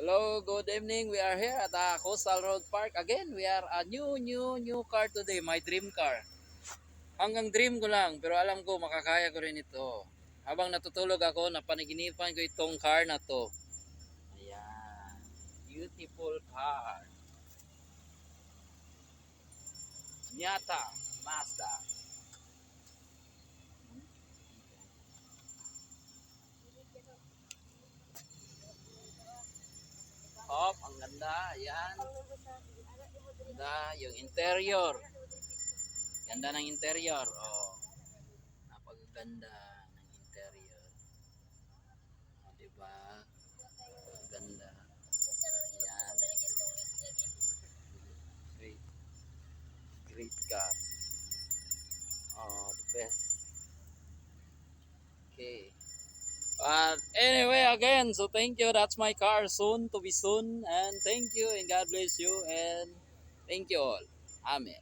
Hello, good evening. We are here at Coastal Road Park. Again, we are a new car today. My dream car. Hanggang dream ko lang, pero alam ko makakaya ko rin ito. Habang natutulog ako, napanaginipan ko itong car na to. Ayan. Beautiful car. Miata Mazda. Hop, ang ganda. Ayan. Ganda yung interior. Ganda ng interior. Oh, napakaganda ng interior. Oh, diba? Ganda. Ayan. Great. Great car. Oh, the best. Okay. But anyway, again, so thank you. That's my car soon to be soon. And thank you and God bless you. And thank you all. Amen.